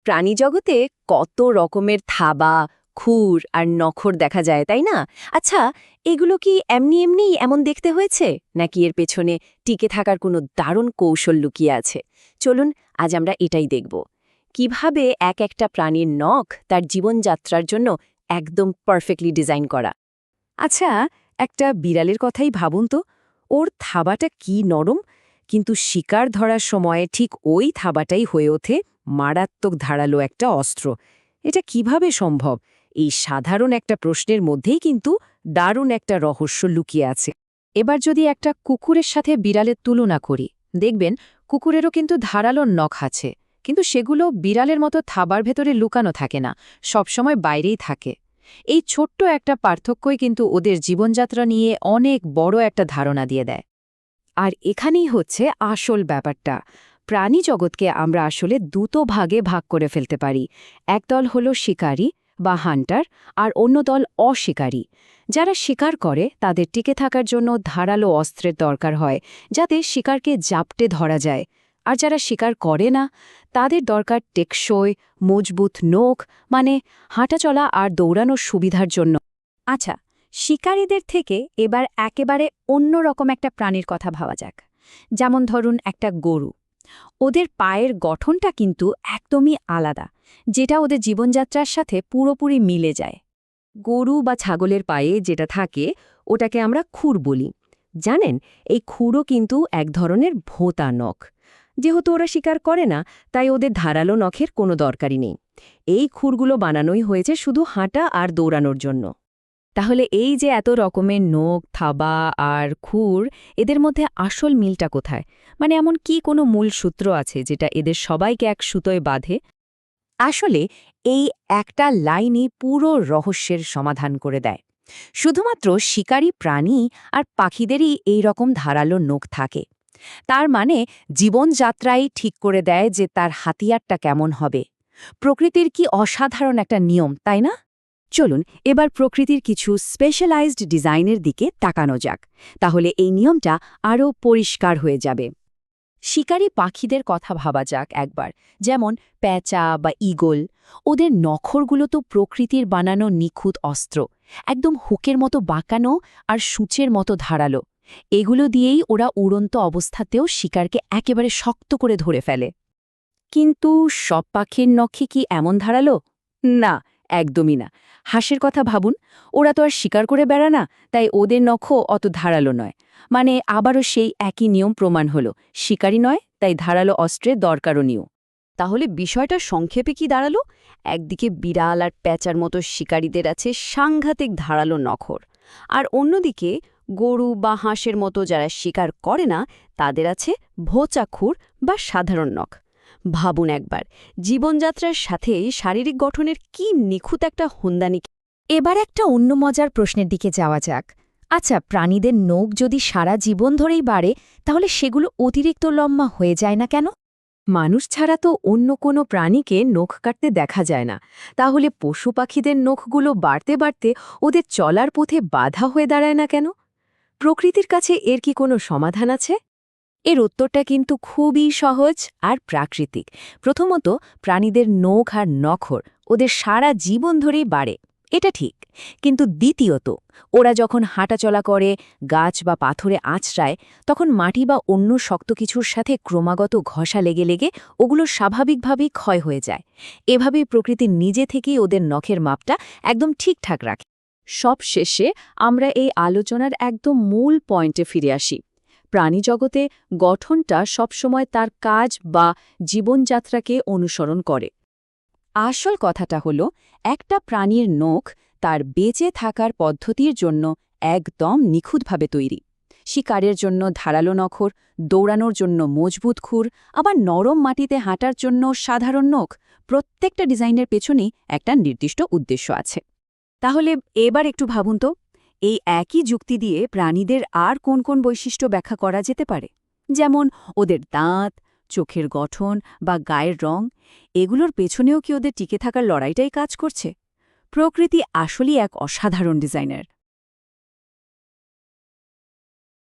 প্রাণীজগতে কত রকমের থাবা, খুর আর নখর দেখা যায়, তাই না? আচ্ছা, এগুলো কি এমনি এমনিই এমন দেখতে হয়েছে, নাকি এর পেছনে টিকে থাকার কোনো দারুণ কৌশল লুকিয়ে আছে? চলুন আজ আমরা এটাই দেখব। কিভাবে এক একটা প্রাণীর নখ তার জীবনযাত্রার জন্য একদম পারফেক্টলি ডিজাইন করা। আচ্ছা, একটা বিড়ালের কথাই ভাবুন তো। ওর থাবাটা কি নরম, কিন্তু শিকার ধরার সময় ঠিক ওই থাবাটাই হয়ে ওঠে মারাত্মক ধারালো একটা অস্ত্র। এটা কিভাবে সম্ভব? এই সাধারণ একটা প্রশ্নের মধ্যেই কিন্তু দারুণ একটা রহস্য লুকিয়ে আছে। এবার যদি একটা কুকুরের সাথে বিড়ালের তুলনা করি, দেখবেন কুকুরেরও কিন্তু ধারালো নখ আছে, কিন্তু সেগুলো বিড়ালের মতো থাবার ভেতরে লুকানো থাকে না, সবসময় বাইরেই থাকে। এই ছোট্ট একটা পার্থক্যই কিন্তু ওদের জীবনযাত্রা নিয়ে অনেক বড় একটা ধারণা দিয়ে দেয়। আর এখানেই হচ্ছে আসল ব্যাপারটা। প্রাণী জগৎকে আমরা আসলে দুটো ভাগে ভাগ করে ফেলতে পারি। একদল হলো শিকারী বা হান্টার, আর অন্য দল অশিকারী। যারা শিকার করে তাদের টিকে থাকার জন্য ধারালো অস্ত্রের দরকার হয়, যাতে শিকারকে জাপটে ধরা যায়। আর যারা শিকার করে না, তাদের দরকার টেকসই, মজবুত নখ, মানে হাঁটাচলা আর দৌড়ানোর সুবিধার জন্য। আচ্ছা, শিকারীদের থেকে এবার একেবারে অন্য রকম একটা প্রাণীর কথা ভাবা যাক। যেমন ধরুন একটা গরু। ওদের পায়ের গঠনটা কিন্তু একদমই আলাদা, যেটা ওদের জীবনযাত্রার সাথে পুরোপুরি মিলে যায়। গরু বা ছাগলের পায়ে যেটা থাকে ওটাকে আমরা খুর বলি। জানেন, এই খুরও কিন্তু এক ধরনের ভোঁতা নখ। যেহেতু ওরা শিকার করে না, তাই ওদের ধারালো নখের কোনো দরকারই নেই। এই খুরগুলো বানানোই হয়েছে শুধু হাঁটা আর দৌড়ানোর জন্য। তাহলে এই যে এত রকমের নখ, থাবা আর খুর, এদের মধ্যে আসল মিলটা কোথায়? মানে এমন কি কোনো মূল সূত্র আছে যেটা এদের সবাইকে এক সুতোয় বাঁধে? আসলে এই একটা লাইনই পুরো রহস্যের সমাধান করে দেয়। শুধুমাত্র শিকারী প্রাণী আর পাখিদেরই এই রকম ধারালো নখ থাকে। তার মানে জীবনযাত্রাই ঠিক করে দেয় যে তার হাতিয়ারটা কেমন হবে। প্রকৃতির কি অসাধারণ একটা নিয়ম, তাই না? চলুন এবার প্রকৃতির কিছু স্পেশালাইজড ডিজাইনের দিকে তাকানো যাক। তাহলে এই নিয়মটা আরও পরিষ্কার হয়ে যাবে। শিকারী পাখিদের কথা ভাবা যাক একবার, যেমন প্যাঁচা বা ঈগল। ওদের নখরগুলো তো প্রকৃতির বানানো নিখুঁত অস্ত্র, একদম হুকের মতো বাঁকানো আর সূচের মতো ধারালো। এগুলো দিয়েই ওরা উড়ন্ত অবস্থাতেও শিকারকে একেবারে শক্ত করে ধরে ফেলে। কিন্তু সব পাখির নখে কি এমন ধারালো? না, একদমই না। হাঁসের কথা ভাবুন, ওরা তো আর শিকার করে বেড়া না, তাই ওদের নখও অত ধারালো নয়। মানে আবারও সেই একই নিয়ম প্রমাণ হলো, শিকারী নয়, তাই ধারালো অস্ত্রের দরকারও নিও। তাহলে বিষয়টা সংক্ষেপে কি দাঁড়ালো? একদিকে বিড়াল আর প্যাঁচার মতো শিকারীদের আছে সাংঘাতিক ধারালো নখর, আর অন্যদিকে গরু বা হাঁসের মতো যারা শিকার করে না, তাদের আছে ভোঁচা খুর বা সাধারণ নখ। ভাবুন একবার, জীবনযাত্রার সাথে শারীরিক গঠনের কি নিখুঁত একটা হুন্দানি। এবার একটা অন্য মজার প্রশ্নের দিকে যাওয়া যাক। আচ্ছা, প্রাণীদের নখ যদি সারা জীবন ধরেই বাড়ে, তাহলে সেগুলো অতিরিক্ত লম্বা হয়ে যায় না কেন? মানুষ ছাড়া তো অন্য কোনো প্রাণীকে নখ কাটতে দেখা যায় না। তাহলে পশু পাখিদের নখগুলো বাড়তে বাড়তে ওদের চলার পথে বাধা হয়ে দাঁড়ায় না কেন? প্রকৃতির কাছে এর কি কোনো সমাধান আছে? এর উত্তরটা কিন্তু খুবই সহজ আর প্রাকৃতিক। প্রথমত, প্রাণীদের নখ আর নখর ওদের সারা জীবন ধরেই বাড়ে, এটা ঠিক। কিন্তু দ্বিতীয়ত, ওরা যখন হাঁটাচলা করে, গাছ বা পাথরে আঁচড়ায়, তখন মাটি বা অন্য শক্ত কিছুর সাথে ক্রমাগত ঘষা লেগে লেগে ওগুলো স্বাভাবিকভাবেই ক্ষয় হয়ে যায়। এভাবেই প্রকৃতি নিজে থেকেই ওদের নখের মাপটা একদম ঠিকঠাক রাখে। সব শেষে আমরা এই আলোচনার একদম মূল পয়েন্টে ফিরে আসি। প্রাণীজগতে গঠনটা সবসময় তার কাজ বা জীবনযাত্রাকে অনুসরণ করে। আসল কথাটা হলো, একটা প্রাণীর নখ তার বেঁচে থাকার পদ্ধতির জন্য একদম নিখুঁতভাবে তৈরি। শিকারের জন্য ধারালো নখর, দৌড়ানোর জন্য মজবুত খুর, আবার নরম মাটিতে হাঁটার জন্য সাধারণ নখ। প্রত্যেকটা ডিজাইনের পেছনেই একটা নির্দিষ্ট উদ্দেশ্য আছে। তাহলে এবার একটু ভাবুন তো, এই একই যুক্তি দিয়ে প্রাণীদের আর কোন কোন বৈশিষ্ট্য ব্যাখ্যা করা যেতে পারে? যেমন ওদের দাঁত, চোখের গঠন বা গায়ের রং, এগুলোর পেছনেও কি ওদের টিকে থাকার লড়াইটাই কাজ করছে? প্রকৃতি আসলেই এক অসাধারণ ডিজাইনার।